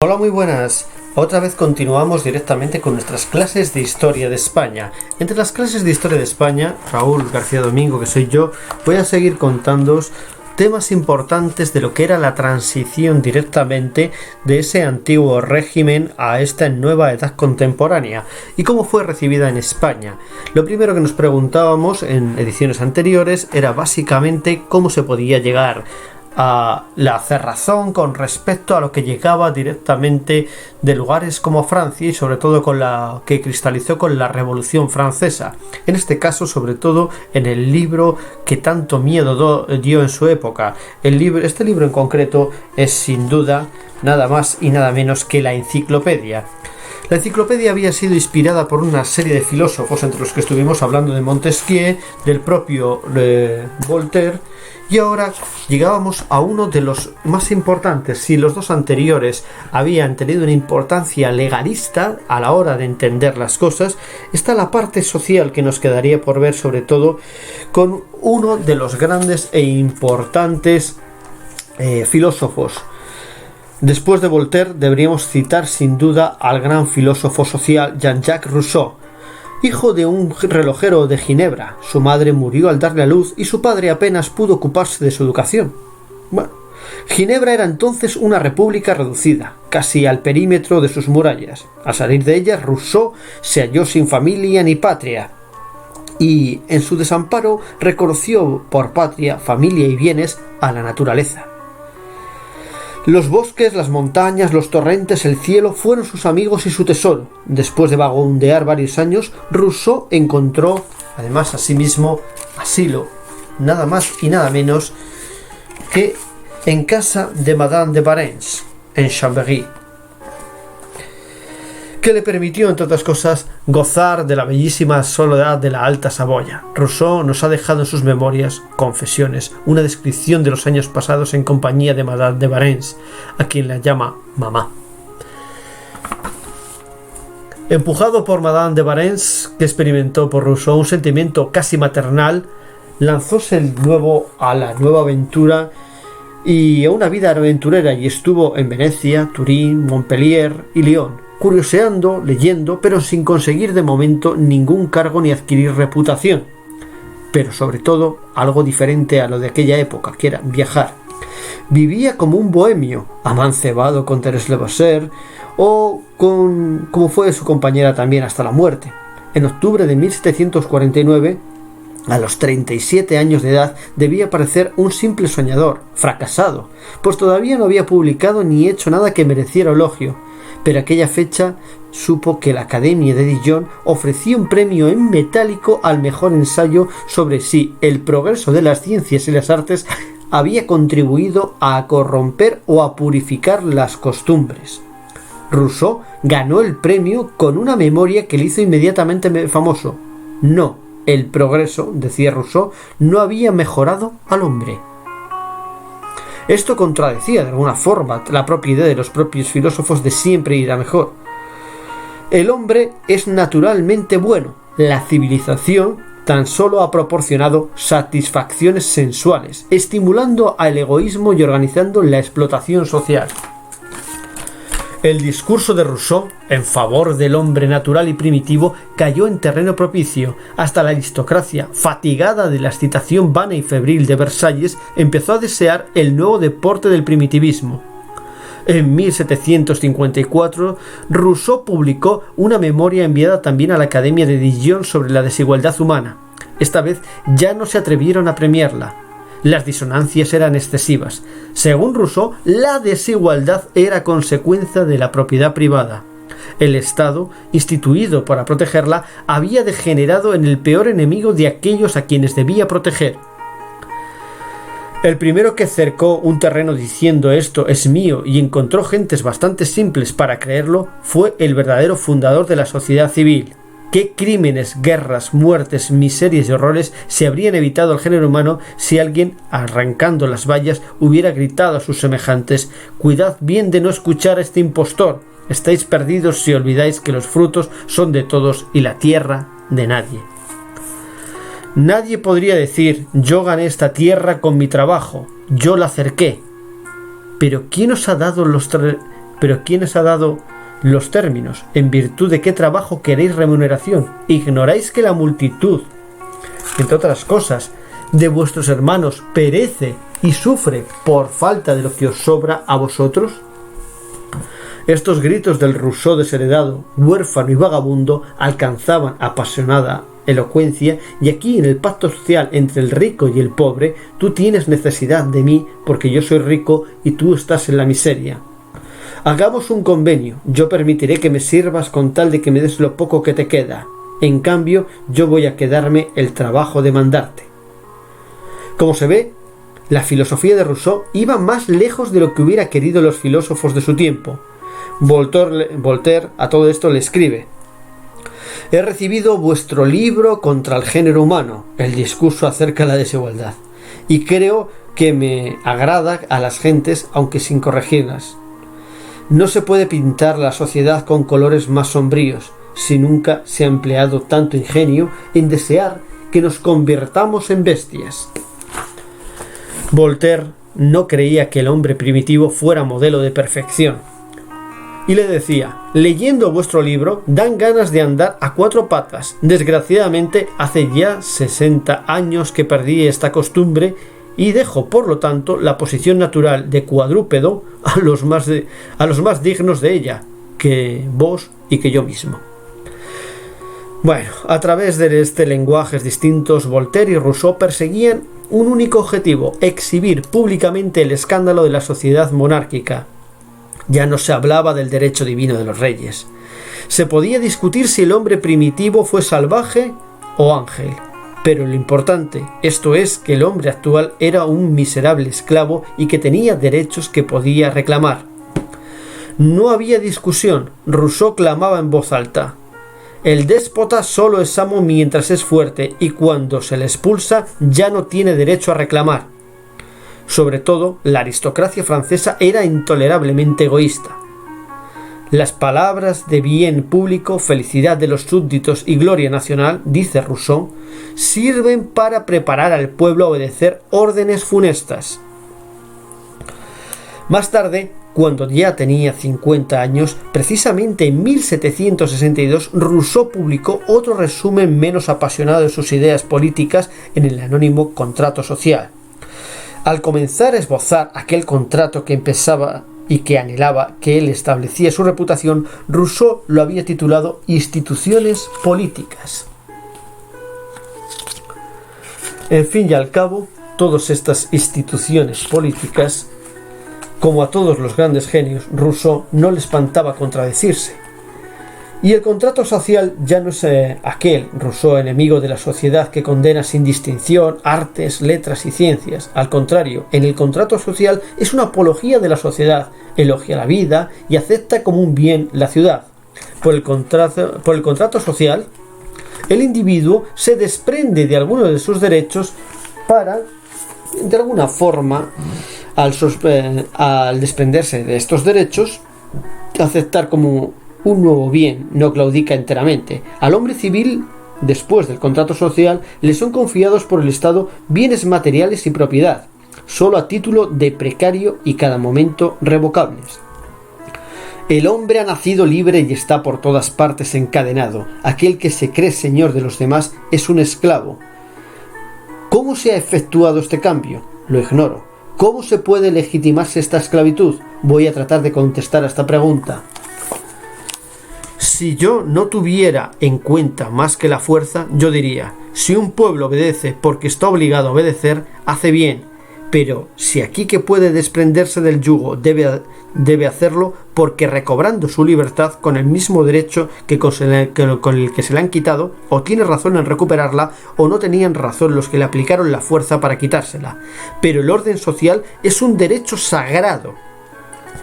Hola, muy buenas. Otra vez continuamos directamente con nuestras clases de Historia de España. Entre las clases de Historia de España, Raúl García Domingo, que soy yo, voy a seguir contándoos temas importantes de lo que era la transición directamente de ese antiguo régimen a esta nueva edad contemporánea y cómo fue recibida en España. Lo primero que nos preguntábamos en ediciones anteriores era básicamente cómo se podía llegar a la cerrazón con respecto a lo que llegaba directamente de lugares como Francia y sobre todo con la que cristalizó con la Revolución Francesa. En este caso, sobre todo en el libro que tanto miedo dio en su época. Este libro en concreto es sin duda nada más y nada menos que la Enciclopedia. La Enciclopedia había sido inspirada por una serie de filósofos, entre los que estuvimos hablando de Montesquieu, del propio Voltaire, y ahora llegábamos a uno de los más importantes. Si los dos anteriores habían tenido una importancia legalista a la hora de entender las cosas, está la parte social que nos quedaría por ver, sobre todo con uno de los grandes e importantes filósofos. Después de Voltaire deberíamos citar sin duda al gran filósofo social Jean-Jacques Rousseau, hijo de un relojero de Ginebra. Su madre murió al darle a luz y su padre apenas pudo ocuparse de su educación. Ginebra era entonces una república reducida, casi al perímetro de sus murallas. Al salir de ella, Rousseau se halló sin familia ni patria, y en su desamparo reconoció por patria, familia y bienes a la naturaleza. Los bosques, las montañas, los torrentes, el cielo fueron sus amigos y su tesoro. Después de vagabundear varios años, Rousseau encontró, además asimismo, asilo, nada más y nada menos que en casa de Madame de Varens, en Chambéry, que le permitió, entre otras cosas, gozar de la bellísima soledad de la Alta Saboya. Rousseau nos ha dejado en sus memorias, Confesiones, una descripción de los años pasados en compañía de Madame de Varens, a quien la llama mamá. Empujado por Madame de Varens, que experimentó por Rousseau un sentimiento casi maternal, lanzóse de nuevo a la nueva aventura y a una vida aventurera, y estuvo en Venecia, Turín, Montpellier y Lyon, curioseando, leyendo, pero sin conseguir de momento ningún cargo ni adquirir reputación. Pero sobre todo, algo diferente a lo de aquella época, que era viajar. Vivía como un bohemio, amancebado con Thérèse Levasseur, o como fue su compañera también hasta la muerte. En octubre de 1749, a los 37 años de edad, debía parecer un simple soñador, fracasado, pues todavía no había publicado ni hecho nada que mereciera elogio. Pero aquella fecha supo que la Academia de Dijon ofrecía un premio en metálico al mejor ensayo sobre si el progreso de las ciencias y las artes había contribuido a corromper o a purificar las costumbres. Rousseau ganó el premio con una memoria que le hizo inmediatamente famoso. No, el progreso, decía Rousseau, no había mejorado al hombre. Esto contradecía de alguna forma la propia idea de los propios filósofos de siempre ir a mejor. El hombre es naturalmente bueno. La civilización tan solo ha proporcionado satisfacciones sensuales, estimulando al egoísmo y organizando la explotación social. El discurso de Rousseau en favor del hombre natural y primitivo cayó en terreno propicio. Hasta la aristocracia, fatigada de la excitación vana y febril de Versalles, empezó a desear el nuevo deporte del primitivismo. En 1754, Rousseau publicó una memoria enviada también a la Academia de Dijon sobre la desigualdad humana. Esta vez ya no se atrevieron a premiarla. Las disonancias eran excesivas. Según Rousseau, la desigualdad era consecuencia de la propiedad privada. El Estado, instituido para protegerla, había degenerado en el peor enemigo de aquellos a quienes debía proteger. El primero que cercó un terreno diciendo esto es mío y encontró gentes bastante simples para creerlo fue el verdadero fundador de la sociedad civil. ¿Qué crímenes, guerras, muertes, miserias y horrores se habrían evitado al género humano si alguien, arrancando las vallas, hubiera gritado a sus semejantes: «Cuidad bien de no escuchar a este impostor! Estáis perdidos si olvidáis que los frutos son de todos y la tierra de nadie». Nadie podría decir: «Yo gané esta tierra con mi trabajo, yo la cerqué». Pero ¿quién os ha dado Pero ¿quién os ha dado los términos? ¿En virtud de qué trabajo queréis remuneración? ¿Ignoráis que la multitud, entre otras cosas, de vuestros hermanos perece y sufre por falta de lo que os sobra a vosotros? Estos gritos del Rousseau desheredado, huérfano y vagabundo alcanzaban apasionada elocuencia, y aquí en el pacto social entre el rico y el pobre, tú tienes necesidad de mí porque yo soy rico y tú estás en la miseria. Hagamos un convenio, yo permitiré que me sirvas con tal de que me des lo poco que te queda. En cambio, yo voy a quedarme el trabajo de mandarte. Como se ve, la filosofía de Rousseau iba más lejos de lo que hubiera querido los filósofos de su tiempo. Voltaire a todo esto le escribe: he recibido vuestro libro contra el género humano, el discurso acerca de la desigualdad, y creo que me agrada a las gentes, aunque sin corregirlas. No se puede pintar la sociedad con colores más sombríos, si nunca se ha empleado tanto ingenio en desear que nos convirtamos en bestias. Voltaire no creía que el hombre primitivo fuera modelo de perfección. Y le decía: leyendo vuestro libro dan ganas de andar a cuatro patas. Desgraciadamente hace ya 60 años que perdí esta costumbre y dejo por lo tanto la posición natural de cuadrúpedo a los más dignos de ella, que vos y que yo mismo. Bueno, a través de lenguajes distintos, Voltaire y Rousseau perseguían un único objetivo: exhibir públicamente el escándalo de la sociedad monárquica. Ya no se hablaba del derecho divino de los reyes. Se podía discutir si el hombre primitivo fue salvaje o ángel, pero lo importante, esto es, que el hombre actual era un miserable esclavo y que tenía derechos que podía reclamar. No había discusión. Rousseau clamaba en voz alta: el déspota solo es amo mientras es fuerte, y cuando se le expulsa ya no tiene derecho a reclamar. Sobre todo, la aristocracia francesa era intolerablemente egoísta. Las palabras de bien público, felicidad de los súbditos y gloria nacional, dice Rousseau, sirven para preparar al pueblo a obedecer órdenes funestas. Más tarde, cuando ya tenía 50 años, precisamente en 1762, Rousseau publicó otro resumen menos apasionado de sus ideas políticas en el anónimo Contrato Social. Al comenzar a esbozar aquel contrato que empezaba y que anhelaba que él establecía su reputación, Rousseau lo había titulado Instituciones Políticas. En fin y al cabo, todas estas instituciones políticas, como a todos los grandes genios, Rousseau no le espantaba contradecirse. Y el contrato social ya no es aquel Rousseau enemigo de la sociedad que condena sin distinción artes, letras y ciencias. Al contrario, en el contrato social es una apología de la sociedad, elogia la vida y acepta como un bien la ciudad. Por el contrato social, el individuo se desprende de algunos de sus derechos para, de alguna forma, al desprenderse de estos derechos, aceptar como un nuevo bien, no claudica enteramente. Al hombre civil, después del contrato social, le son confiados por el Estado bienes materiales y propiedad, solo a título de precario y cada momento revocables. El hombre ha nacido libre y está por todas partes encadenado. Aquel que se cree señor de los demás es un esclavo. ¿Cómo se ha efectuado este cambio? Lo ignoro. ¿Cómo se puede legitimarse esta esclavitud? Voy a tratar de contestar a esta pregunta. Si yo no tuviera en cuenta más que la fuerza, yo diría: si un pueblo obedece porque está obligado a obedecer, hace bien. Pero si aquí que puede desprenderse del yugo debe hacerlo porque recobrando su libertad con el mismo derecho con el que se le han quitado, o tiene razón en recuperarla o no tenían razón los que le aplicaron la fuerza para quitársela. Pero el orden social es un derecho sagrado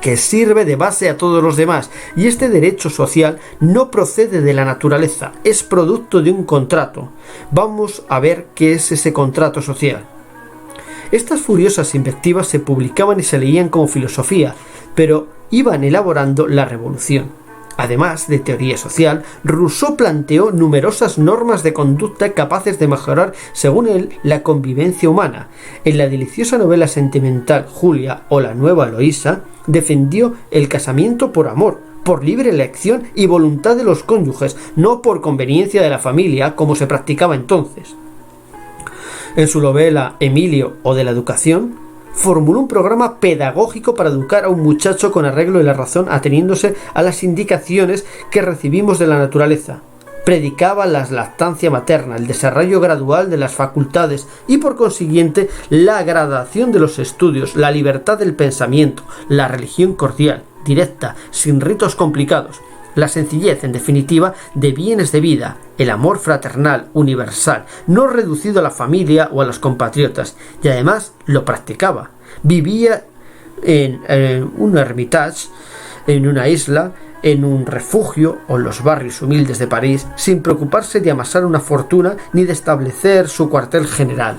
que sirve de base a todos los demás, y este derecho social no procede de la naturaleza, es producto de un contrato. Vamos a ver qué es ese contrato social. Estas furiosas invectivas se publicaban y se leían como filosofía, pero iban elaborando la revolución. Además de teoría social, Rousseau planteó numerosas normas de conducta capaces de mejorar, según él, la convivencia humana. En la deliciosa novela sentimental Julia o la nueva Eloísa, defendió el casamiento por amor, por libre elección y voluntad de los cónyuges, no por conveniencia de la familia, como se practicaba entonces. En su novela Emilio o de la educación, formuló un programa pedagógico para educar a un muchacho con arreglo de la razón, ateniéndose a las indicaciones que recibimos de la naturaleza. Predicaba la lactancia materna, el desarrollo gradual de las facultades y, por consiguiente, la gradación de los estudios, la libertad del pensamiento, la religión cordial, directa, sin ritos complicados, la sencillez, en definitiva, de bienes de vida, el amor fraternal, universal, no reducido a la familia o a los compatriotas, y además lo practicaba. Vivía en un hermitage, en una isla, en un refugio o en los barrios humildes de París, sin preocuparse de amasar una fortuna ni de establecer su cuartel general.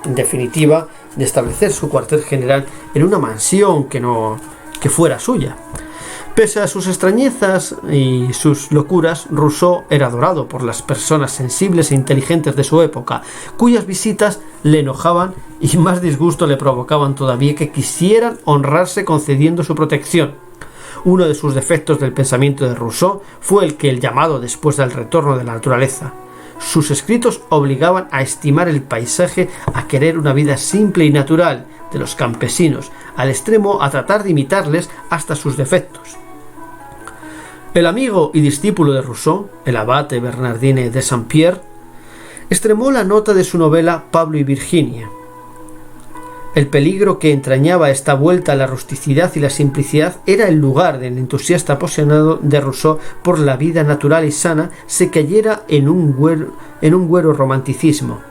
En definitiva, de establecer su cuartel general en una mansión que fuera suya. Pese a sus extrañezas y sus locuras, Rousseau era adorado por las personas sensibles e inteligentes de su época, cuyas visitas le enojaban y más disgusto le provocaban todavía que quisieran honrarse concediendo su protección. Uno de sus defectos del pensamiento de Rousseau fue el que el llamado después del retorno de la naturaleza. Sus escritos obligaban a estimar el paisaje, a querer una vida simple y natural de los campesinos, al extremo a tratar de imitarles hasta sus defectos. El amigo y discípulo de Rousseau, el abate Bernardine de Saint-Pierre, extremó la nota de su novela Pablo y Virginia. El peligro que entrañaba esta vuelta a la rusticidad y la simplicidad era el lugar del entusiasta apasionado de Rousseau por la vida natural y sana se cayera en un güero romanticismo.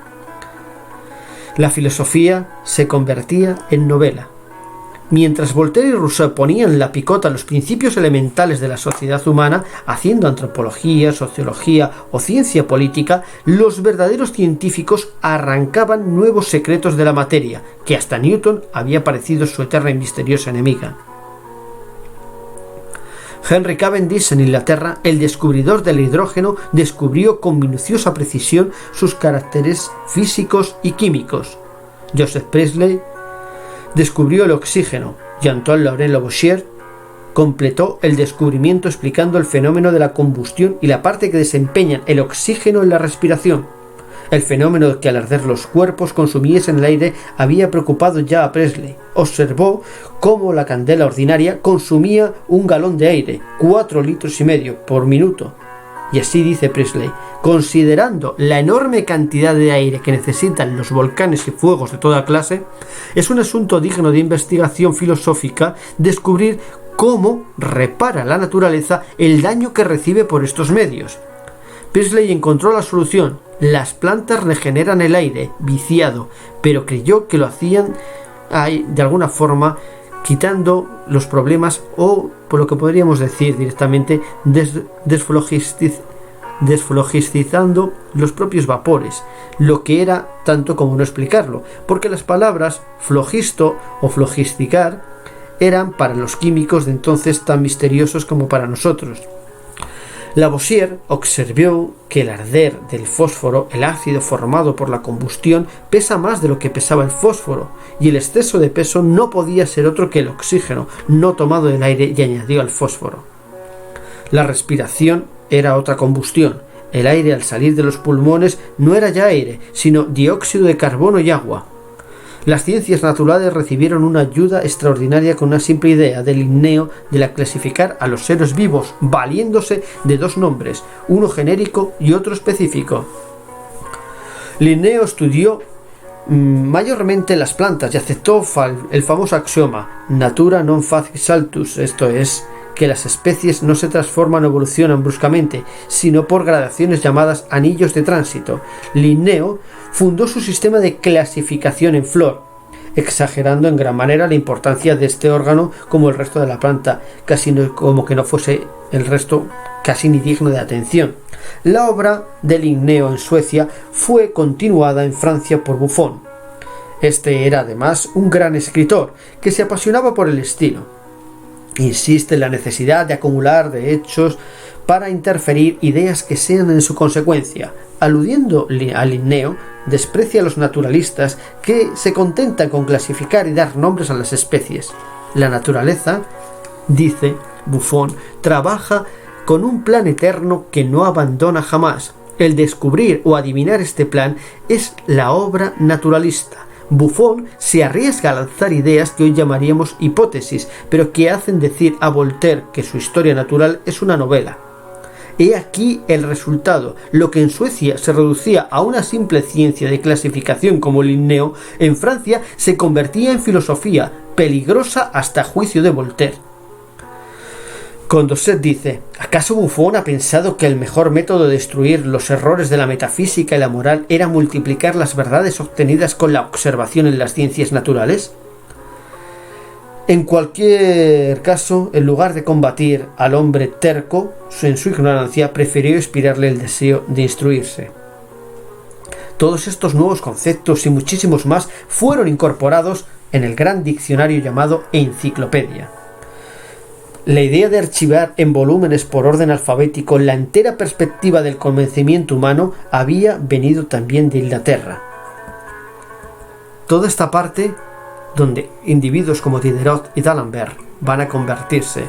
La filosofía se convertía en novela. Mientras Voltaire y Rousseau ponían la picota a los principios elementales de la sociedad humana, haciendo antropología, sociología o ciencia política, los verdaderos científicos arrancaban nuevos secretos de la materia, que hasta Newton había parecido su eterna y misteriosa enemiga. Henry Cavendish, en Inglaterra, el descubridor del hidrógeno, descubrió con minuciosa precisión sus caracteres físicos y químicos. Joseph Priestley descubrió el oxígeno y Antoine Lavoisier completó el descubrimiento explicando el fenómeno de la combustión y la parte que desempeñan el oxígeno en la respiración. El fenómeno que al arder los cuerpos consumiesen el aire había preocupado ya a Priestley. Observó cómo la candela ordinaria consumía 1 galón de aire, 4,5 litros por minuto. Y así dice Priestley: considerando la enorme cantidad de aire que necesitan los volcanes y fuegos de toda clase, es un asunto digno de investigación filosófica descubrir cómo repara la naturaleza el daño que recibe por estos medios. Priestley encontró la solución: las plantas regeneran el aire viciado, pero creyó que lo hacían de alguna forma quitando los problemas o, por lo que podríamos decir directamente, desflogistizando los propios vapores, lo que era tanto como no explicarlo, porque las palabras flogisto o flogisticar eran para los químicos de entonces tan misteriosos como para nosotros. Lavoisier observó que el arder del fósforo, el ácido formado por la combustión, pesa más de lo que pesaba el fósforo, y el exceso de peso no podía ser otro que el oxígeno no tomado del aire y añadido al fósforo. La respiración era otra combustión. El aire al salir de los pulmones no era ya aire, sino dióxido de carbono y agua. Las ciencias naturales recibieron una ayuda extraordinaria con una simple idea de Linneo de la clasificar a los seres vivos, valiéndose de 2 nombres, uno genérico y otro específico. Linneo estudió mayormente las plantas y aceptó el famoso axioma natura non faciet saltus, esto es, que las especies no se transforman o evolucionan bruscamente, sino por gradaciones llamadas anillos de tránsito. Linneo fundó su sistema de clasificación en flor, exagerando en gran manera la importancia de este órgano como el resto de la planta, como que no fuese el resto casi ni digno de atención. La obra de Linneo en Suecia fue continuada en Francia por Buffon. Este era además un gran escritor que se apasionaba por el estilo. Insiste en la necesidad de acumular de hechos para interferir ideas que sean en su consecuencia. Aludiendo a Linneo, desprecia a los naturalistas que se contentan con clasificar y dar nombres a las especies. La naturaleza, dice Buffon, trabaja con un plan eterno que no abandona jamás. El descubrir o adivinar este plan es la obra naturalista. Buffon se arriesga a lanzar ideas que hoy llamaríamos hipótesis, pero que hacen decir a Voltaire que su historia natural es una novela. He aquí el resultado. Lo que en Suecia se reducía a una simple ciencia de clasificación como Linneo, en Francia se convertía en filosofía, peligrosa hasta juicio de Voltaire. Condorcet dice: ¿acaso Buffon ha pensado que el mejor método de destruir los errores de la metafísica y la moral era multiplicar las verdades obtenidas con la observación en las ciencias naturales? En cualquier caso, en lugar de combatir al hombre terco en su ignorancia, prefirió inspirarle el deseo de instruirse. Todos estos nuevos conceptos y muchísimos más fueron incorporados en el gran diccionario llamado Enciclopedia. La idea de archivar en volúmenes por orden alfabético la entera perspectiva del conocimiento humano había venido también de Inglaterra. Toda esta parte donde individuos como Diderot y D'Alembert van a convertirse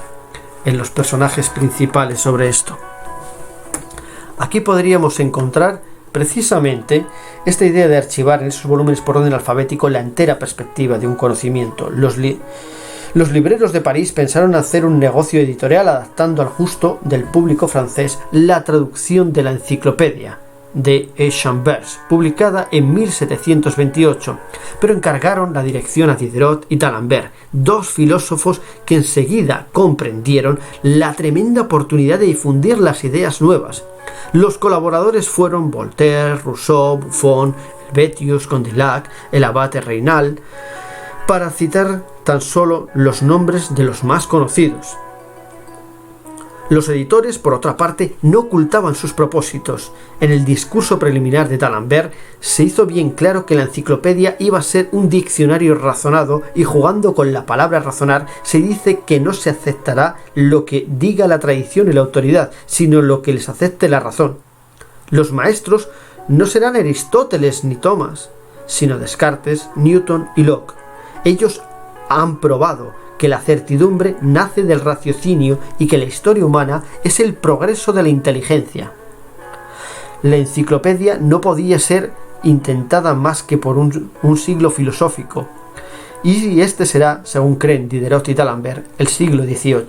en los personajes principales sobre esto. Aquí podríamos encontrar precisamente esta idea de archivar en esos volúmenes por orden alfabético la entera perspectiva de un conocimiento. Los libreros de París pensaron hacer un negocio editorial adaptando al gusto del público francés la traducción de la Enciclopedia de Chambers, publicada en 1728, pero encargaron la dirección a Diderot y D'Alembert, dos filósofos que enseguida comprendieron la tremenda oportunidad de difundir las ideas nuevas. Los colaboradores fueron Voltaire, Rousseau, Buffon, Helvetius, Condillac, el abate Raynal, para citar tan solo los nombres de los más conocidos. Los editores, por otra parte, no ocultaban sus propósitos. En el discurso preliminar de D'Alembert se hizo bien claro que la enciclopedia iba a ser un diccionario razonado, y jugando con la palabra razonar se dice que no se aceptará lo que diga la tradición y la autoridad, sino lo que les acepte la razón. Los maestros no serán Aristóteles ni Thomas, sino Descartes, Newton y Locke. Ellos han probado que la certidumbre nace del raciocinio y que la historia humana es el progreso de la inteligencia. La enciclopedia no podía ser intentada más que por un siglo filosófico, y este será, según creen Diderot y D'Alembert, el siglo XVIII.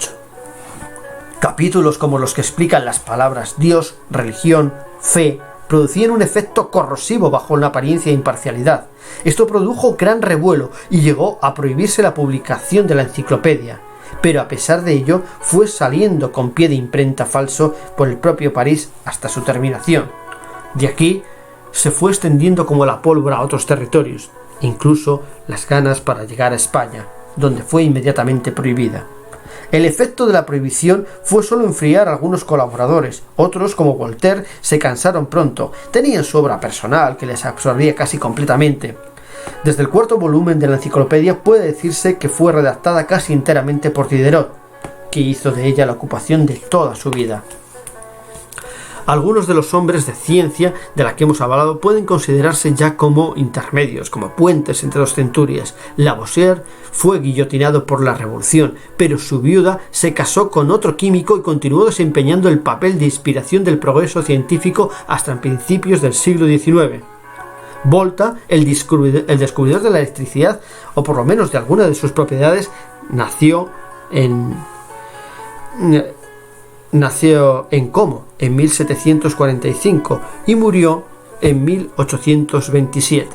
Capítulos como los que explican las palabras Dios, religión, fe, producían un efecto corrosivo bajo una apariencia de imparcialidad. Esto produjo gran revuelo y llegó a prohibirse la publicación de la enciclopedia, pero a pesar de ello fue saliendo con pie de imprenta falso por el propio París hasta su terminación. De aquí se fue extendiendo como la pólvora a otros territorios, incluso las ganas para llegar a España, donde fue inmediatamente prohibida. El efecto de la prohibición fue solo enfriar a algunos colaboradores. Otros, como Voltaire, se cansaron pronto. Tenían su obra personal, que les absorbía casi completamente. Desde el cuarto volumen de la enciclopedia puede decirse que fue redactada casi enteramente por Diderot, que hizo de ella la ocupación de toda su vida. Algunos de los hombres de ciencia de la que hemos hablado pueden considerarse ya como intermedios, como puentes entre dos centurias. Lavoisier fue guillotinado por la Revolución, pero su viuda se casó con otro químico y continuó desempeñando el papel de inspiración del progreso científico hasta principios del siglo XIX. Volta, el descubridor de la electricidad, o por lo menos de alguna de sus propiedades, nació en Como en 1745 y murió en 1827.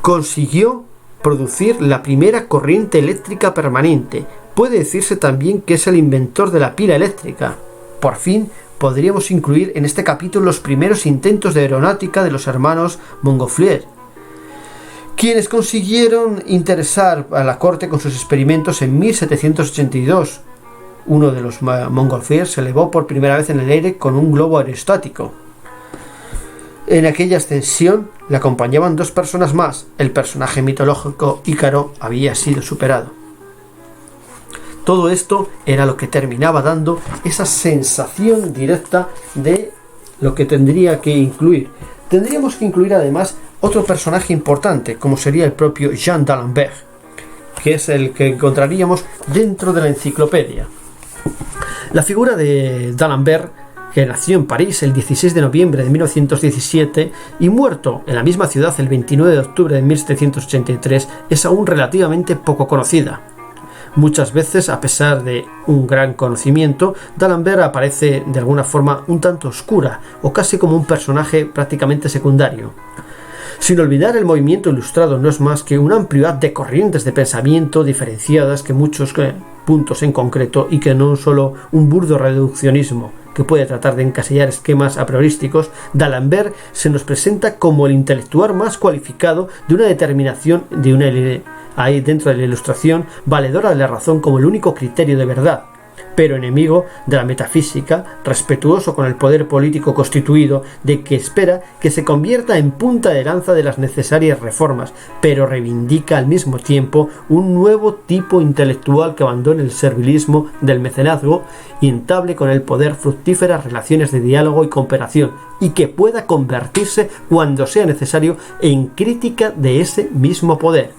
Consiguió producir la primera corriente eléctrica permanente. Puede decirse también que es el inventor de la pila eléctrica. Por fin podríamos incluir en este capítulo los primeros intentos de aeronáutica de los hermanos Montgolfier, quienes consiguieron interesar a la corte con sus experimentos en 1782. Uno de los Montgolfier se elevó por primera vez en el aire con un globo aerostático. En aquella ascensión le acompañaban dos personas más. El personaje mitológico Ícaro había sido superado. Todo esto era lo que terminaba dando esa sensación directa de lo que tendría que incluir. Tendríamos que incluir además otro personaje importante, como sería el propio Jean d'Alembert, que es el que encontraríamos dentro de la enciclopedia. La figura de d'Alembert, que nació en París el 16 de noviembre de 1917 y muerto en la misma ciudad el 29 de octubre de 1783, es aún relativamente poco conocida. Muchas veces, a pesar de un gran conocimiento, d'Alembert aparece de alguna forma un tanto oscura o casi como un personaje prácticamente secundario. Sin olvidar, el movimiento ilustrado no es más que un amplio haz de corrientes de pensamiento diferenciadas que muchos puntos en concreto y que no solo un burdo reduccionismo que puede tratar de encasillar esquemas a priorísticos. D'Alembert se nos presenta como el intelectual más cualificado de una determinación ahí dentro de la ilustración, valedora de la razón como el único criterio de verdad, pero enemigo de la metafísica, respetuoso con el poder político constituido, de que espera que se convierta en punta de lanza de las necesarias reformas, pero reivindica al mismo tiempo un nuevo tipo intelectual que abandone el servilismo del mecenazgo y entable con el poder fructíferas relaciones de diálogo y cooperación, y que pueda convertirse, cuando sea necesario, en crítica de ese mismo poder.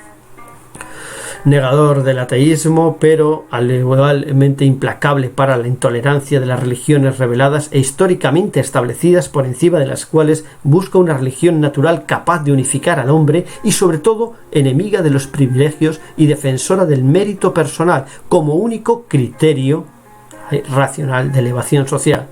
Negador del ateísmo, pero al igualmente implacable para la intolerancia de las religiones reveladas e históricamente establecidas, por encima de las cuales busca una religión natural capaz de unificar al hombre y sobre todo enemiga de los privilegios y defensora del mérito personal como único criterio racional de elevación social.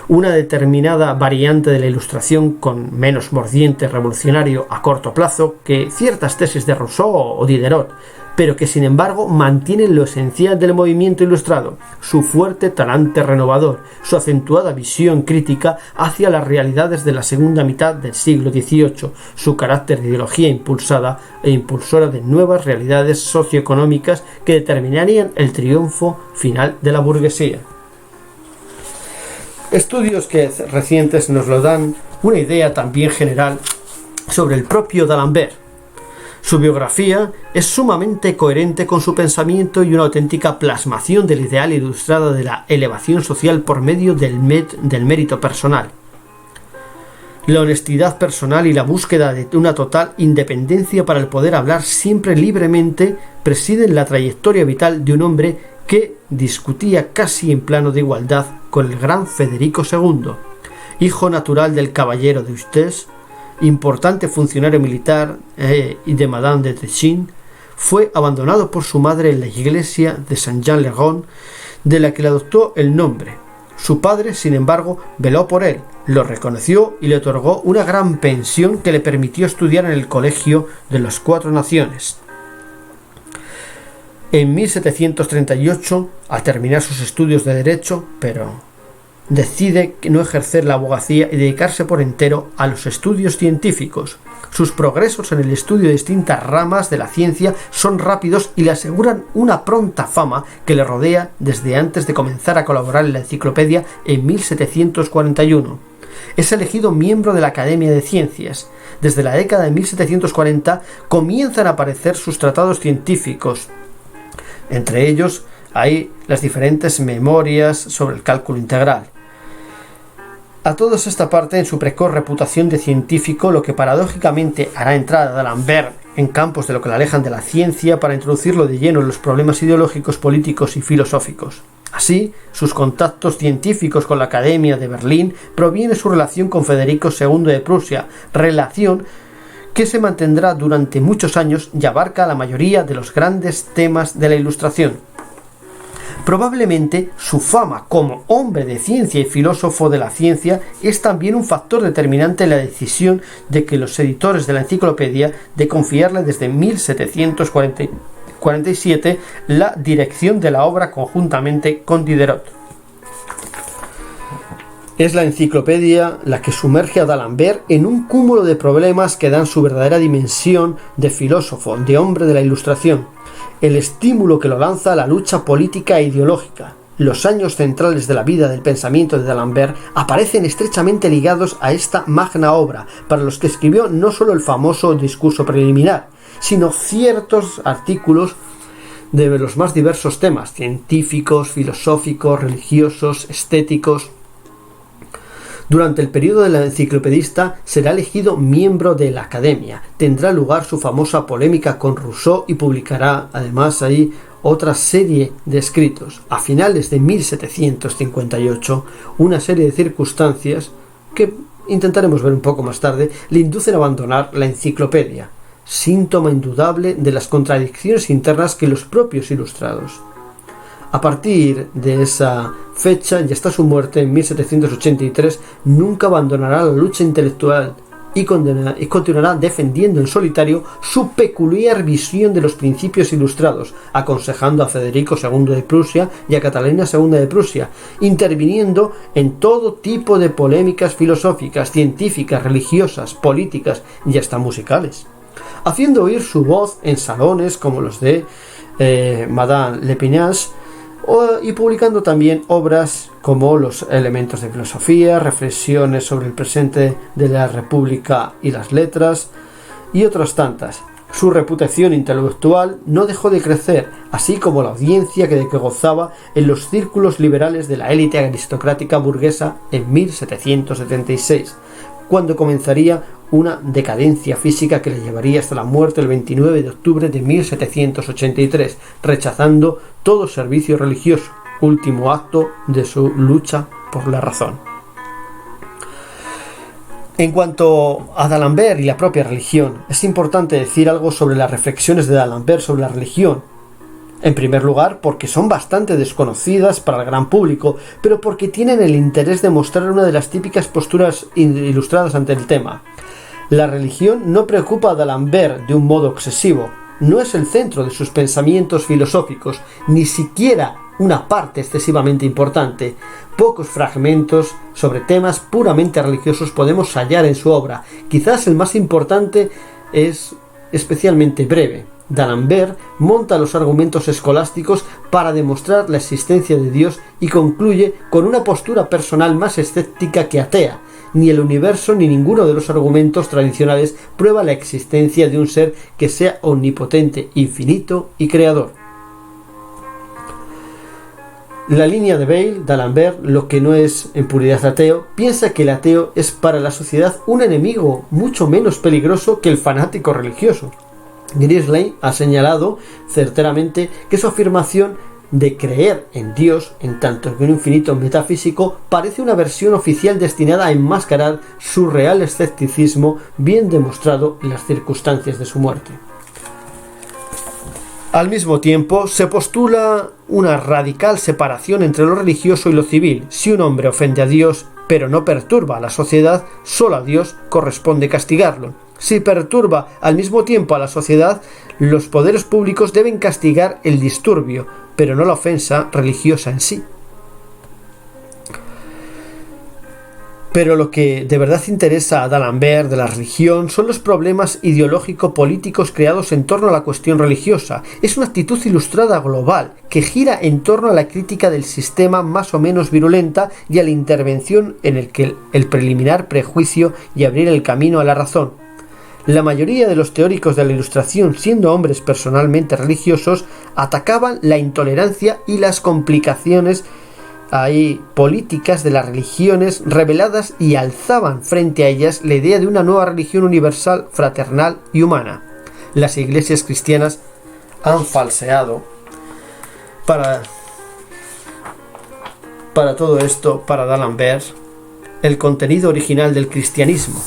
Una determinada variante de la ilustración con menos mordiente revolucionario a corto plazo que ciertas tesis de Rousseau o Diderot, pero que sin embargo mantienen lo esencial del movimiento ilustrado, su fuerte talante renovador, su acentuada visión crítica hacia las realidades de la segunda mitad del siglo XVIII, su carácter de ideología impulsada e impulsora de nuevas realidades socioeconómicas que determinarían el triunfo final de la burguesía. Estudios recientes nos lo dan una idea también general sobre el propio d'Alembert. Su biografía es sumamente coherente con su pensamiento y una auténtica plasmación del ideal ilustrado de la elevación social por medio del mérito personal. La honestidad personal y la búsqueda de una total independencia para el poder hablar siempre libremente presiden la trayectoria vital de un hombre que discutía casi en plano de igualdad con el gran Federico II, hijo natural del caballero de Ustez, importante funcionario militar y de Madame de Techin. Fue abandonado por su madre en la iglesia de Saint-Jean-le-Rond, de la que le adoptó el nombre. Su padre, sin embargo, veló por él, lo reconoció y le otorgó una gran pensión que le permitió estudiar en el Colegio de las Cuatro Naciones. En 1738, al terminar sus estudios de Derecho, decide no ejercer la abogacía y dedicarse por entero a los estudios científicos. Sus progresos en el estudio de distintas ramas de la ciencia son rápidos y le aseguran una pronta fama que le rodea desde antes de comenzar a colaborar en la enciclopedia en 1741. Es elegido miembro de la Academia de Ciencias. Desde la década de 1740 comienzan a aparecer sus tratados científicos. Entre ellos hay las diferentes memorias sobre el cálculo integral. A todos esta parte en su precoz reputación de científico, lo que paradójicamente hará entrar a d'Alembert en campos de lo que le alejan de la ciencia para introducirlo de lleno en los problemas ideológicos, políticos y filosóficos. Así, sus contactos científicos con la Academia de Berlín proviene su relación con Federico II de Prusia, relación que se mantendrá durante muchos años y abarca la mayoría de los grandes temas de la Ilustración. Probablemente su fama como hombre de ciencia y filósofo de la ciencia es también un factor determinante en la decisión de que los editores de la enciclopedia de confiarle desde 1747 la dirección de la obra conjuntamente con Diderot. Es la enciclopedia la que sumerge a d'Alembert en un cúmulo de problemas que dan su verdadera dimensión de filósofo, de hombre de la Ilustración, el estímulo que lo lanza a la lucha política e ideológica. Los años centrales de la vida del pensamiento de d'Alembert aparecen estrechamente ligados a esta magna obra, para los que escribió no solo el famoso discurso preliminar, sino ciertos artículos de los más diversos temas, científicos, filosóficos, religiosos, estéticos. Durante el periodo de la enciclopedista será elegido miembro de la Academia. Tendrá lugar su famosa polémica con Rousseau y publicará además ahí otra serie de escritos. A finales de 1758, una serie de circunstancias que intentaremos ver un poco más tarde le inducen a abandonar la enciclopedia, síntoma indudable de las contradicciones internas que los propios ilustrados. A partir de esa fecha y hasta su muerte en 1783, nunca abandonará la lucha intelectual y continuará defendiendo en solitario su peculiar visión de los principios ilustrados, aconsejando a Federico II de Prusia y a Catalina II de Prusia, interviniendo en todo tipo de polémicas filosóficas, científicas, religiosas, políticas y hasta musicales, haciendo oír su voz en salones como los de Madame Lepinage, y publicando también obras como Los elementos de filosofía, Reflexiones sobre el presente de la República y las letras, y otras tantas. Su reputación intelectual no dejó de crecer, así como la audiencia de que gozaba en los círculos liberales de la élite aristocrática burguesa en 1776, cuando comenzaría una decadencia física que le llevaría hasta la muerte el 29 de octubre de 1783, rechazando todo servicio religioso, último acto de su lucha por la razón. En cuanto a D'Alembert y la propia religión, es importante decir algo sobre las reflexiones de D'Alembert sobre la religión. En primer lugar, porque son bastante desconocidas para el gran público, pero porque tienen el interés de mostrar una de las típicas posturas ilustradas ante el tema. La religión no preocupa a D'Alembert de un modo obsesivo, no es el centro de sus pensamientos filosóficos, ni siquiera una parte excesivamente importante. Pocos fragmentos sobre temas puramente religiosos podemos hallar en su obra. Quizás el más importante es especialmente breve. D'Alembert monta los argumentos escolásticos para demostrar la existencia de Dios y concluye con una postura personal más escéptica que atea. Ni el universo ni ninguno de los argumentos tradicionales prueba la existencia de un ser que sea omnipotente, infinito y creador. La línea de Bayle, D'Alembert, lo que no es en puridad ateo, piensa que el ateo es para la sociedad un enemigo mucho menos peligroso que el fanático religioso. Grisley ha señalado certeramente que su afirmación de creer en Dios, en tanto que un infinito metafísico, parece una versión oficial destinada a enmascarar su real escepticismo, bien demostrado en las circunstancias de su muerte. Al mismo tiempo, se postula una radical separación entre lo religioso y lo civil. Si un hombre ofende a Dios, pero no perturba a la sociedad, solo a Dios corresponde castigarlo. Si perturba al mismo tiempo a la sociedad, los poderes públicos deben castigar el disturbio, pero no la ofensa religiosa en sí. Pero lo que de verdad interesa a D'Alembert de la religión son los problemas ideológico-políticos creados en torno a la cuestión religiosa. Es una actitud ilustrada global que gira en torno a la crítica del sistema más o menos virulenta y a la intervención en el preliminar prejuicio y abrir el camino a la razón. La mayoría de los teóricos de la Ilustración, siendo hombres personalmente religiosos, atacaban la intolerancia y las complicaciones políticas de las religiones reveladas y alzaban frente a ellas la idea de una nueva religión universal, fraternal y humana. Las iglesias cristianas han falseado para todo esto, para D'Alembert, el contenido original del cristianismo.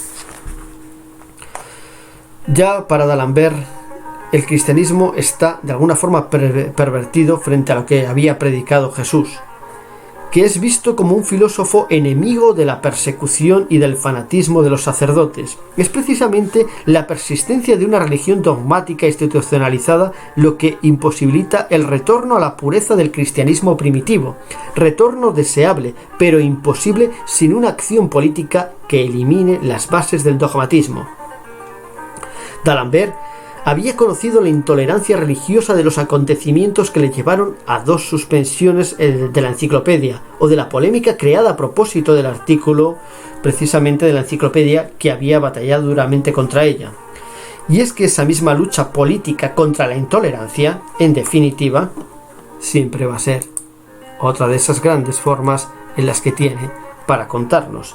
Ya para D'Alembert, el cristianismo está de alguna forma pervertido frente a lo que había predicado Jesús, que es visto como un filósofo enemigo de la persecución y del fanatismo de los sacerdotes. Es precisamente la persistencia de una religión dogmática e institucionalizada lo que imposibilita el retorno a la pureza del cristianismo primitivo, retorno deseable, pero imposible sin una acción política que elimine las bases del dogmatismo. D'Alembert había conocido la intolerancia religiosa de los acontecimientos que le llevaron a 2 suspensiones de la enciclopedia, o de la polémica creada a propósito del artículo precisamente de la enciclopedia que había batallado duramente contra ella. Y es que esa misma lucha política contra la intolerancia, en definitiva, siempre va a ser otra de esas grandes formas en las que tiene para contarnos.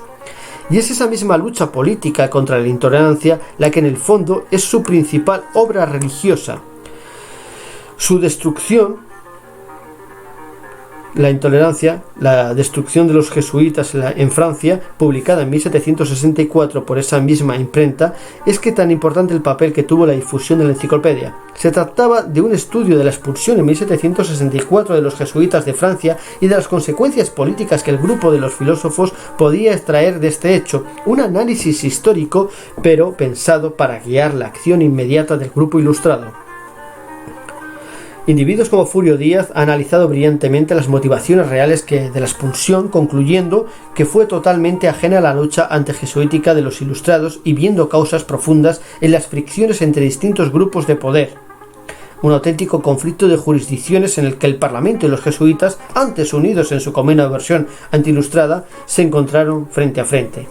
Y es esa misma lucha política contra la intolerancia la que en el fondo es su principal obra religiosa. Su destrucción, la intolerancia, la destrucción de los jesuitas en Francia, publicada en 1764 por esa misma imprenta, es que tan importante el papel que tuvo la difusión de la enciclopedia. Se trataba de un estudio de la expulsión en 1764 de los jesuitas de Francia y de las consecuencias políticas que el grupo de los filósofos podía extraer de este hecho, un análisis histórico, pero pensado para guiar la acción inmediata del grupo ilustrado. Individuos como Furio Díaz ha analizado brillantemente las motivaciones reales de la expulsión, concluyendo que fue totalmente ajena a la lucha antijesuítica de los ilustrados y viendo causas profundas en las fricciones entre distintos grupos de poder. Un auténtico conflicto de jurisdicciones en el que el Parlamento y los jesuitas, antes unidos en su común aversión antiilustrada, se encontraron frente a frente.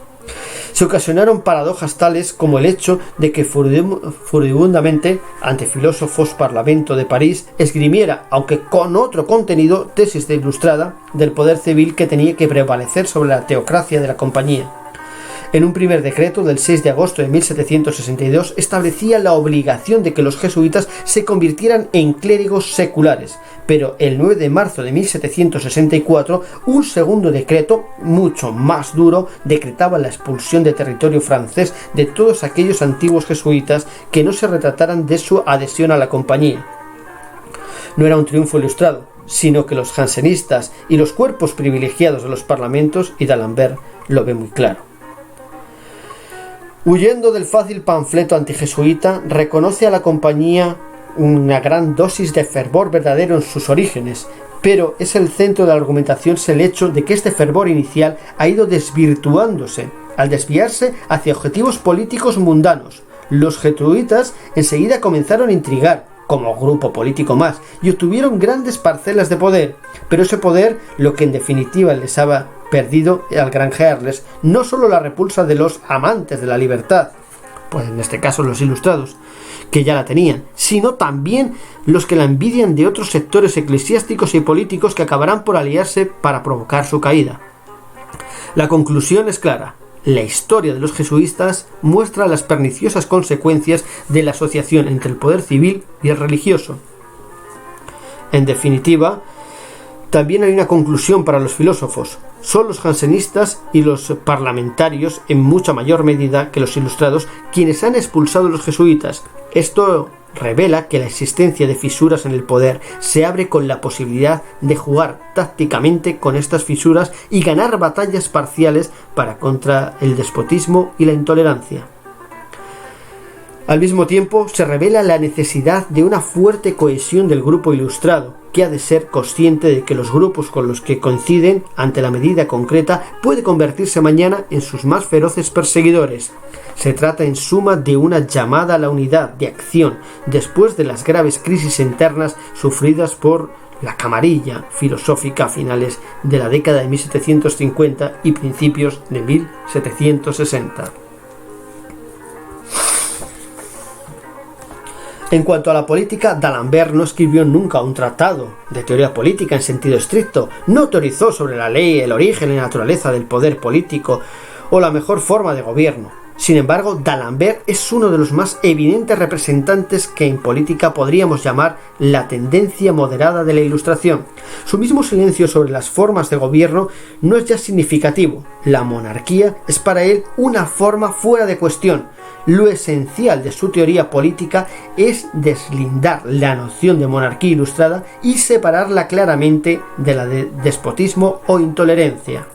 Se ocasionaron paradojas tales como el hecho de que furibundamente, ante filósofos Parlamento de París, esgrimiera, aunque con otro contenido, tesis de ilustrada del poder civil que tenía que prevalecer sobre la teocracia de la compañía. En un primer decreto del 6 de agosto de 1762 establecía la obligación de que los jesuitas se convirtieran en clérigos seculares, pero el 9 de marzo de 1764 un segundo decreto, mucho más duro, decretaba la expulsión de territorio francés de todos aquellos antiguos jesuitas que no se retrataran de su adhesión a la compañía. No era un triunfo ilustrado, sino que los jansenistas y los cuerpos privilegiados de los parlamentos, y D'Alembert lo ve muy claro. Huyendo del fácil panfleto antijesuita, reconoce a la compañía una gran dosis de fervor verdadero en sus orígenes, pero es el centro de la argumentación el hecho de que este fervor inicial ha ido desvirtuándose al desviarse hacia objetivos políticos mundanos. Los jesuitas enseguida comenzaron a intrigar, como grupo político más, y obtuvieron grandes parcelas de poder, pero ese poder, lo que en definitiva les había perdido al granjearles, no solo la repulsa de los amantes de la libertad, pues en este caso los ilustrados, que ya la tenían, sino también los que la envidian de otros sectores eclesiásticos y políticos que acabarán por aliarse para provocar su caída. La conclusión es clara. La historia de los jesuitas muestra las perniciosas consecuencias de la asociación entre el poder civil y el religioso. En definitiva, también hay una conclusión para los filósofos. Son los jansenistas y los parlamentarios, en mucha mayor medida que los ilustrados, quienes han expulsado a los jesuitas. Esto revela que la existencia de fisuras en el poder se abre con la posibilidad de jugar tácticamente con estas fisuras y ganar batallas parciales para contra el despotismo y la intolerancia. Al mismo tiempo, se revela la necesidad de una fuerte cohesión del grupo ilustrado, que ha de ser consciente de que los grupos con los que coinciden ante la medida concreta puede convertirse mañana en sus más feroces perseguidores. Se trata en suma de una llamada a la unidad de acción después de las graves crisis internas sufridas por la camarilla filosófica a finales de la década de 1750 y principios de 1760. En cuanto a la política, D'Alembert no escribió nunca un tratado de teoría política en sentido estricto, no teorizó sobre la ley, el origen y la naturaleza del poder político o la mejor forma de gobierno. Sin embargo, D'Alembert es uno de los más evidentes representantes que en política podríamos llamar la tendencia moderada de la Ilustración. Su mismo silencio sobre las formas de gobierno no es ya significativo. La monarquía es para él una forma fuera de cuestión. Lo esencial de su teoría política es deslindar la noción de monarquía ilustrada y separarla claramente de la de despotismo o intolerancia.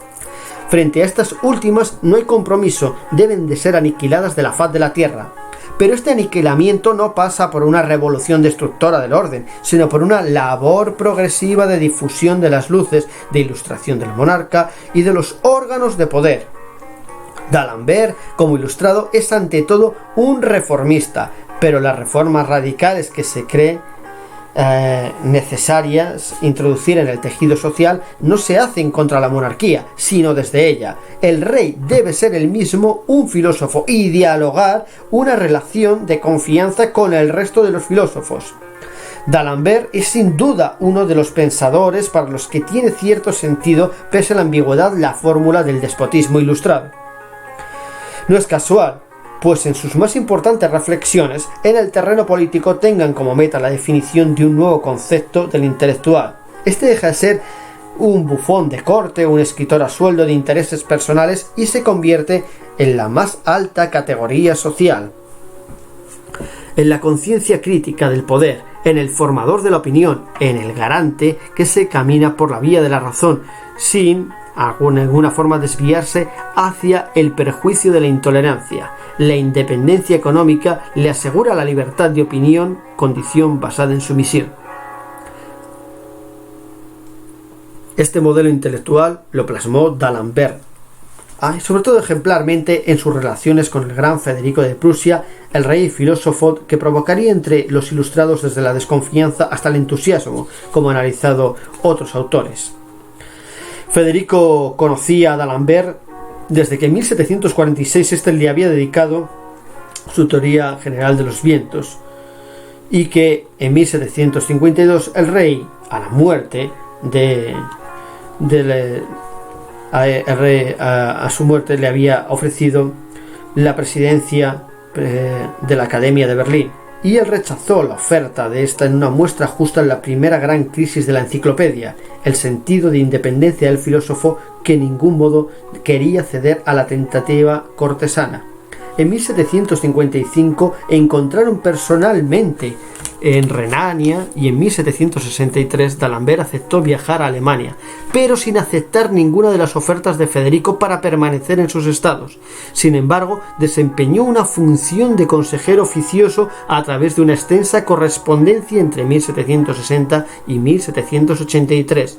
Frente a estas últimas no hay compromiso, deben de ser aniquiladas de la faz de la tierra. Pero este aniquilamiento no pasa por una revolución destructora del orden, sino por una labor progresiva de difusión de las luces de ilustración del monarca y de los órganos de poder. D'Alembert, como ilustrado, es ante todo un reformista, pero las reformas radicales que se cree necesarias introducir en el tejido social no se hacen contra la monarquía, sino desde ella. El rey debe ser él mismo un filósofo y dialogar una relación de confianza con el resto de los filósofos. D'Alembert es sin duda uno de los pensadores para los que tiene cierto sentido, pese a la ambigüedad, la fórmula del despotismo ilustrado. No es casual, pues en sus más importantes reflexiones en el terreno político tengan como meta la definición de un nuevo concepto del intelectual. Este deja de ser un bufón de corte, un escritor a sueldo de intereses personales y se convierte en la más alta categoría social. En la conciencia crítica del poder, en el formador de la opinión, en el garante que se camina por la vía de la razón, sin de alguna forma desviarse hacia el perjuicio de la intolerancia. La independencia económica le asegura la libertad de opinión, condición basada en sumisión. Este modelo intelectual lo plasmó D'Alembert, sobre todo ejemplarmente en sus relaciones con el gran Federico de Prusia, el rey y filósofo que provocaría entre los ilustrados desde la desconfianza hasta el entusiasmo, como han analizado otros autores. Federico conocía a D'Alembert desde que en 1746 este le había dedicado su teoría general de los vientos, y que en 1752 el rey, a la muerte a su muerte, le había ofrecido la presidencia de la Academia de Berlín, y él rechazó la oferta de esta en una muestra justa en la primera gran crisis de la enciclopedia, el sentido de independencia del filósofo que en ningún modo quería ceder a la tentativa cortesana. En 1755 encontraron personalmente en Renania y en 1763 D'Alembert aceptó viajar a Alemania, pero sin aceptar ninguna de las ofertas de Federico para permanecer en sus estados. Sin embargo, desempeñó una función de consejero oficioso a través de una extensa correspondencia entre 1760 y 1783.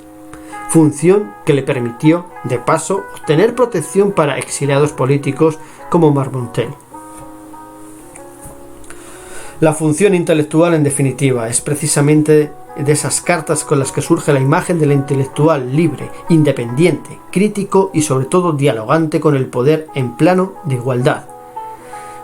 Función que le permitió, de paso, obtener protección para exiliados políticos como Marmontel. La función intelectual, en definitiva, es precisamente de esas cartas con las que surge la imagen del intelectual libre, independiente, crítico y sobre todo dialogante con el poder en plano de igualdad.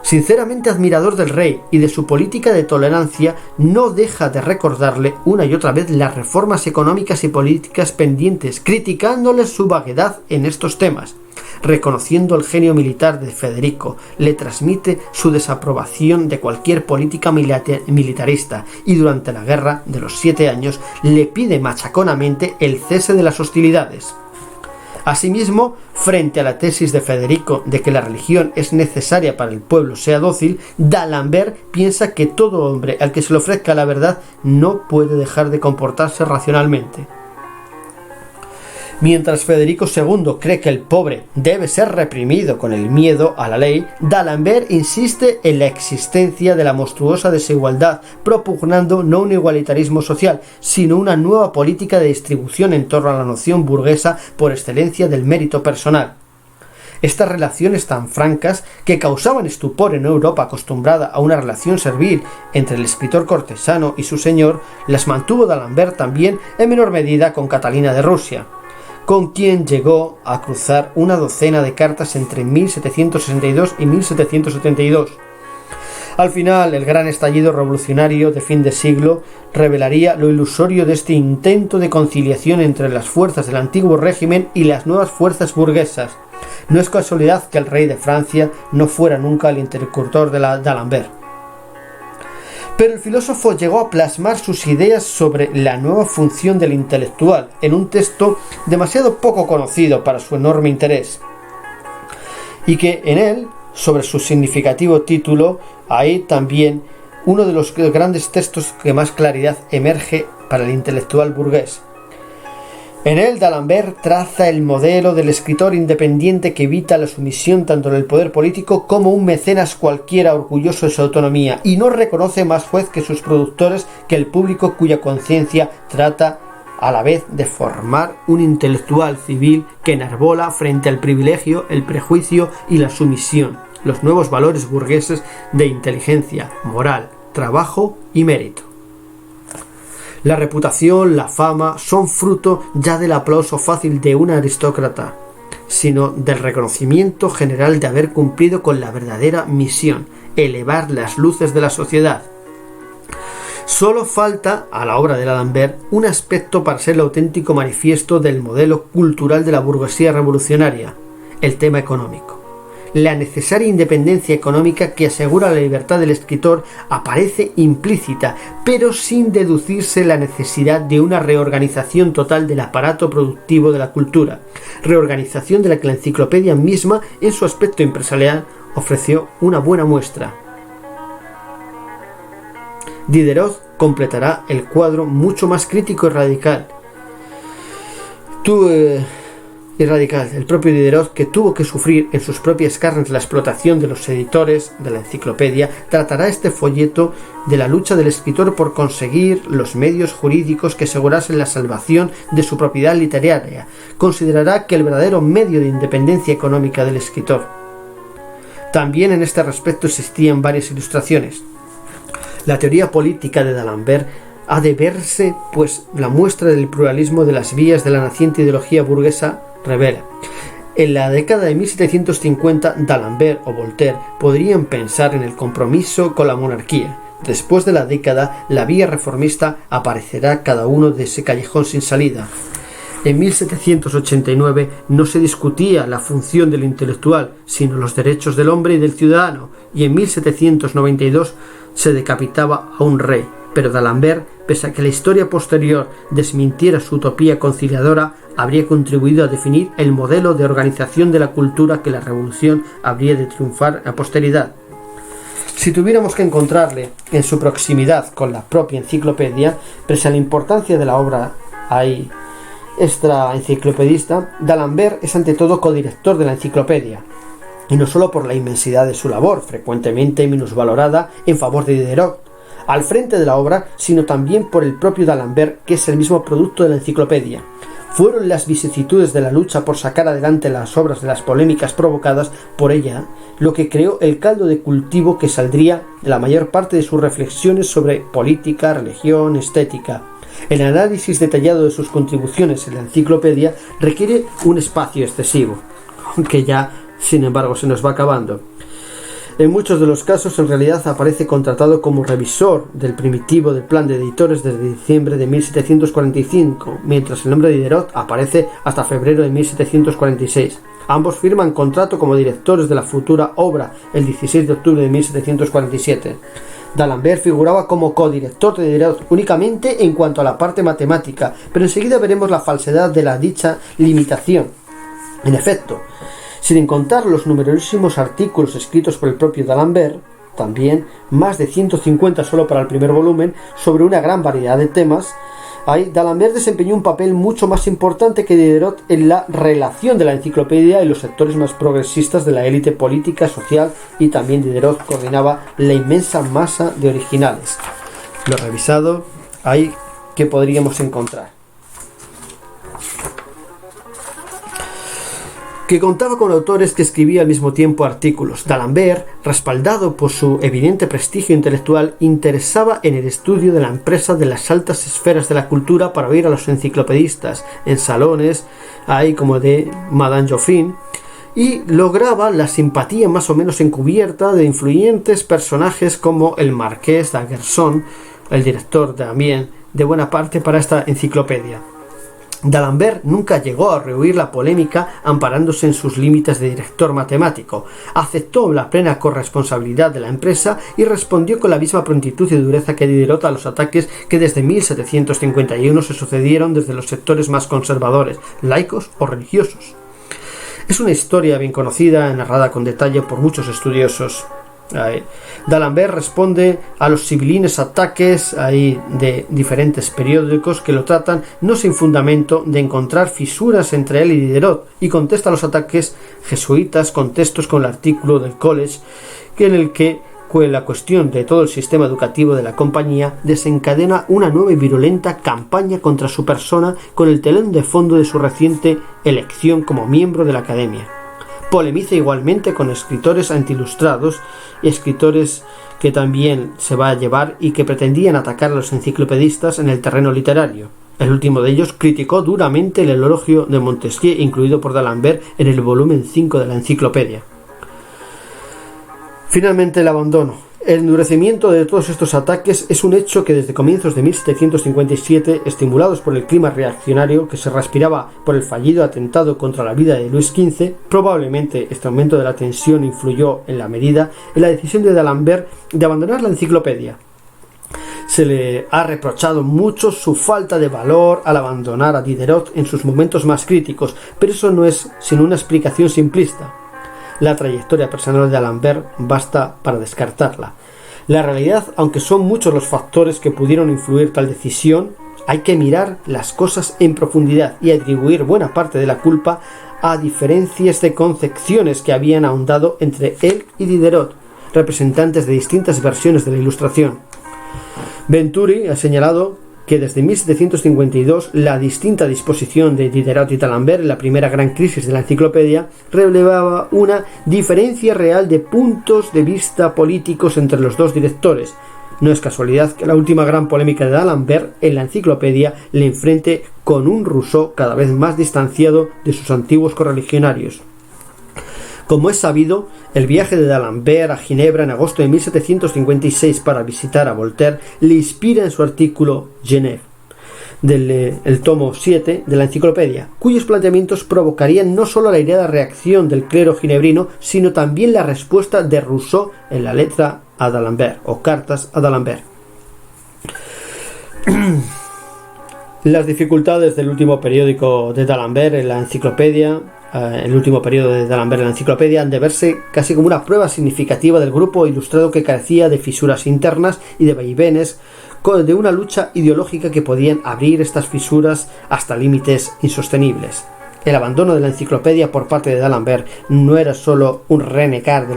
Sinceramente admirador del rey y de su política de tolerancia, no deja de recordarle una y otra vez las reformas económicas y políticas pendientes, criticándole su vaguedad en estos temas. Reconociendo el genio militar de Federico, le transmite su desaprobación de cualquier política militarista y durante la Guerra de los 7 años le pide machaconamente el cese de las hostilidades. Asimismo, frente a la tesis de Federico de que la religión es necesaria para que el pueblo sea dócil, D'Alembert piensa que todo hombre al que se le ofrezca la verdad no puede dejar de comportarse racionalmente. Mientras Federico II cree que el pobre debe ser reprimido con el miedo a la ley, D'Alembert insiste en la existencia de la monstruosa desigualdad, propugnando no un igualitarismo social, sino una nueva política de distribución en torno a la noción burguesa por excelencia del mérito personal. Estas relaciones tan francas, que causaban estupor en Europa acostumbrada a una relación servil entre el escritor cortesano y su señor, las mantuvo D'Alembert también en menor medida con Catalina de Rusia, con quien llegó a cruzar una docena de cartas entre 1762 y 1772. Al final, el gran estallido revolucionario de fin de siglo revelaría lo ilusorio de este intento de conciliación entre las fuerzas del antiguo régimen y las nuevas fuerzas burguesas. No es casualidad que el rey de Francia no fuera nunca el interlocutor de D'Alembert. Pero el filósofo llegó a plasmar sus ideas sobre la nueva función del intelectual en un texto demasiado poco conocido para su enorme interés, y que en él, sobre su significativo título, hay también uno de los grandes textos que más claridad emerge para el intelectual burgués. En él, D'Alembert traza el modelo del escritor independiente que evita la sumisión tanto en el poder político como un mecenas cualquiera orgulloso de su autonomía, y no reconoce más juez que sus productores que el público cuya conciencia trata a la vez de formar un intelectual civil que enarbola frente al privilegio, el prejuicio y la sumisión los nuevos valores burgueses de inteligencia, moral, trabajo y mérito. La reputación, la fama, son fruto ya del aplauso fácil de un aristócrata, sino del reconocimiento general de haber cumplido con la verdadera misión, elevar las luces de la sociedad. Solo falta a la obra de D'Alembert un aspecto para ser el auténtico manifiesto del modelo cultural de la burguesía revolucionaria, el tema económico. La necesaria independencia económica que asegura la libertad del escritor aparece implícita, pero sin deducirse la necesidad de una reorganización total del aparato productivo de la cultura, reorganización de la que la enciclopedia misma, en su aspecto empresarial, ofreció una buena muestra. Diderot completará el cuadro mucho más crítico y radical. El propio Diderot, que tuvo que sufrir en sus propias carnes la explotación de los editores de la enciclopedia, tratará este folleto de la lucha del escritor por conseguir los medios jurídicos que asegurasen la salvación de su propiedad literaria. Considerará que el verdadero medio de independencia económica del escritor. También en este respecto existían varias ilustraciones. La teoría política de D'Alembert ha de verse, pues la muestra del pluralismo de las vías de la naciente ideología burguesa revela. En la década de 1750, D'Alembert o Voltaire podrían pensar en el compromiso con la monarquía. Después de la década, la vía reformista aparecerá cada uno de ese callejón sin salida. En 1789 no se discutía la función del intelectual, sino los derechos del hombre y del ciudadano, y en 1792 se decapitaba a un rey. Pero D'Alembert, pese a que la historia posterior desmintiera su utopía conciliadora, habría contribuido a definir el modelo de organización de la cultura que la revolución habría de triunfar a posteridad. Si tuviéramos que encontrarle en su proximidad con la propia enciclopedia, pese a la importancia de la obra extraenciclopedista, D'Alembert es ante todo codirector de la enciclopedia, y no solo por la inmensidad de su labor, frecuentemente minusvalorada en favor de Diderot, al frente de la obra, sino también por el propio D'Alembert, que es el mismo producto de la enciclopedia. Fueron las vicisitudes de la lucha por sacar adelante las obras de las polémicas provocadas por ella lo que creó el caldo de cultivo que saldría de la mayor parte de sus reflexiones sobre política, religión, estética. El análisis detallado de sus contribuciones en la enciclopedia requiere un espacio excesivo, aunque ya, sin embargo, se nos va acabando. En muchos de los casos, en realidad, aparece contratado como revisor del primitivo del plan de editores desde diciembre de 1745, mientras el nombre de Diderot aparece hasta febrero de 1746. Ambos firman contrato como directores de la futura obra el 16 de octubre de 1747. D'Alembert figuraba como codirector de Diderot únicamente en cuanto a la parte matemática, pero enseguida veremos la falsedad de la dicha limitación. En efecto, sin contar los numerosísimos artículos escritos por el propio D'Alembert, también más de 150 solo para el primer volumen, sobre una gran variedad de temas, D'Alembert desempeñó un papel mucho más importante que Diderot en la relación de la enciclopedia y los sectores más progresistas de la élite política, social, y también Diderot coordinaba la inmensa masa de originales. Lo revisado, ¿qué podríamos encontrar? Que contaba con autores que escribían al mismo tiempo artículos. D'Alembert, respaldado por su evidente prestigio intelectual, interesaba en el estudio de la empresa de las altas esferas de la cultura para oír a los enciclopedistas en salones, como de Madame Geoffrin, y lograba la simpatía más o menos encubierta de influyentes personajes como el marqués d'Aguerson, el director también de buena parte para esta enciclopedia. D'Alembert nunca llegó a rehuir la polémica amparándose en sus límites de director matemático. Aceptó la plena corresponsabilidad de la empresa y respondió con la misma prontitud y dureza que Diderot a los ataques que desde 1751 se sucedieron desde los sectores más conservadores, laicos o religiosos. Es una historia bien conocida, narrada con detalle por muchos estudiosos. D'Alembert responde a los sibilines ataques de diferentes periódicos que lo tratan no sin fundamento de encontrar fisuras entre él y Diderot, y contesta a los ataques jesuitas con textos con el artículo del College en el que la cuestión de todo el sistema educativo de la compañía desencadena una nueva y virulenta campaña contra su persona con el telón de fondo de su reciente elección como miembro de la academia. Polemiza igualmente con escritores antiilustrados y escritores que también se va a llevar y que pretendían atacar a los enciclopedistas en el terreno literario. El último de ellos criticó duramente el elogio de Montesquieu incluido por D'Alembert en el volumen 5 de la enciclopedia. Finalmente, el abandono. El endurecimiento de todos estos ataques es un hecho que desde comienzos de 1757, estimulados por el clima reaccionario que se respiraba por el fallido atentado contra la vida de Luis XV, probablemente este aumento de la tensión influyó en la medida en la decisión de D'Alembert de abandonar la enciclopedia. Se le ha reprochado mucho su falta de valor al abandonar a Diderot en sus momentos más críticos, pero eso no es sino una explicación simplista. La trayectoria personal de D'Alembert basta para descartarla. La realidad, aunque son muchos los factores que pudieron influir tal decisión, hay que mirar las cosas en profundidad y atribuir buena parte de la culpa a diferencias de concepciones que habían ahondado entre él y Diderot, representantes de distintas versiones de la Ilustración. Venturi ha señalado que desde 1752 la distinta disposición de Diderot y D'Alembert en la primera gran crisis de la enciclopedia revelaba una diferencia real de puntos de vista políticos entre los dos directores. No es casualidad que la última gran polémica de D'Alembert en la enciclopedia le enfrente con un Rousseau cada vez más distanciado de sus antiguos correligionarios. Como es sabido, el viaje de D'Alembert a Ginebra en agosto de 1756 para visitar a Voltaire le inspira en su artículo Genève, del tomo 7 de la enciclopedia, cuyos planteamientos provocarían no solo la airada reacción del clero ginebrino, sino también la respuesta de Rousseau en la letra a D'Alembert, o cartas a D'Alembert. Las dificultades del último periódico de D'Alembert en la enciclopedia el último periodo de D'Alembert en la enciclopedia han de verse casi como una prueba significativa del grupo ilustrado que carecía de fisuras internas y de vaivenes, de una lucha ideológica que podían abrir estas fisuras hasta límites insostenibles. El abandono de la enciclopedia por parte de D'Alembert no era solo un renegar de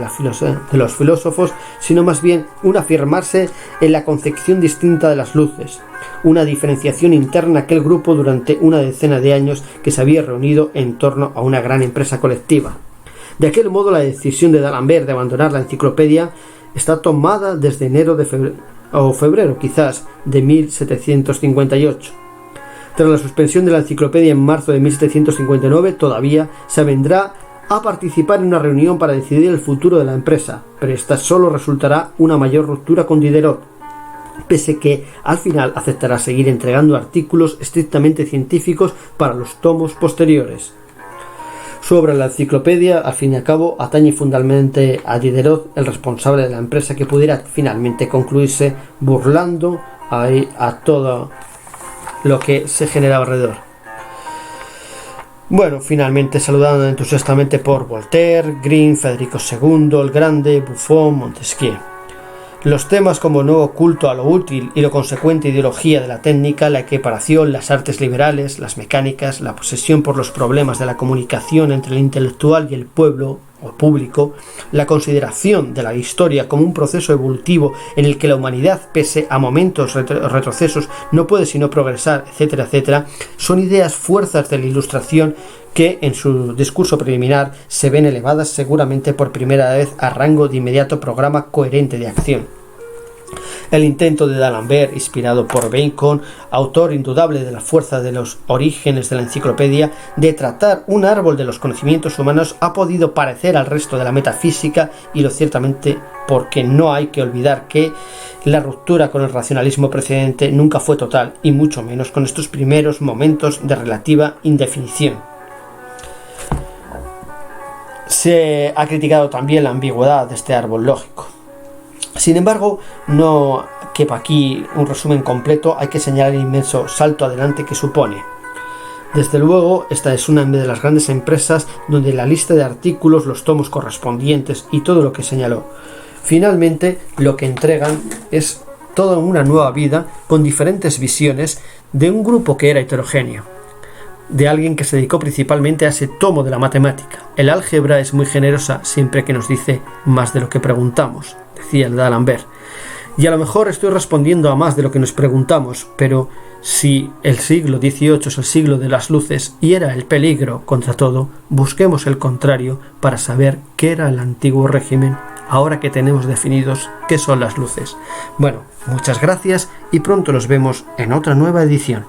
los filósofos, sino más bien un afirmarse en la concepción distinta de las luces, una diferenciación interna a aquel grupo durante una decena de años que se había reunido en torno a una gran empresa colectiva. De aquel modo, la decisión de D'Alembert de abandonar la enciclopedia está tomada desde enero o febrero quizás de 1758. Tras la suspensión de la enciclopedia en marzo de 1759, todavía se vendrá a participar en una reunión para decidir el futuro de la empresa, pero esta solo resultará una mayor ruptura con Diderot, pese que al final aceptará seguir entregando artículos estrictamente científicos para los tomos posteriores. Su obra en la enciclopedia, al fin y al cabo, atañe fundamentalmente a Diderot, el responsable de la empresa, que pudiera finalmente concluirse burlando a todo lo que se generaba alrededor. Bueno, finalmente saludando entusiastamente por Voltaire, Green, Federico II, el Grande, Buffon, Montesquieu. Los temas como nuevo culto a lo útil y la consecuente ideología de la técnica, la equiparación, las artes liberales, las mecánicas, la posesión por los problemas de la comunicación entre el intelectual y el pueblo o público, la consideración de la historia como un proceso evolutivo en el que la humanidad, pese a momentos retrocesos, no puede sino progresar, etcétera, etcétera, son ideas fuerzas de la Ilustración que en su discurso preliminar se ven elevadas seguramente por primera vez a rango de inmediato programa coherente de acción. El intento de D'Alembert, inspirado por Bacon, autor indudable de la fuerza de los orígenes de la enciclopedia, de tratar un árbol de los conocimientos humanos, ha podido parecer al resto de la metafísica, y lo ciertamente porque no hay que olvidar que la ruptura con el racionalismo precedente nunca fue total, y mucho menos con estos primeros momentos de relativa indefinición. Se ha criticado también la ambigüedad de este árbol lógico. Sin embargo, no quepa aquí un resumen completo, hay que señalar el inmenso salto adelante que supone. Desde luego, esta es una de las grandes empresas donde la lista de artículos, los tomos correspondientes y todo lo que señaló. Finalmente, lo que entregan es toda una nueva vida con diferentes visiones de un grupo que era heterogéneo, de alguien que se dedicó principalmente a ese tomo de la matemática. El álgebra es muy generosa siempre que nos dice más de lo que preguntamos, decía el D'Alembert. Y a lo mejor estoy respondiendo a más de lo que nos preguntamos, pero si el siglo XVIII es el siglo de las luces y era el peligro contra todo, busquemos el contrario para saber qué era el antiguo régimen ahora que tenemos definidos qué son las luces. Bueno, muchas gracias y pronto nos vemos en otra nueva edición.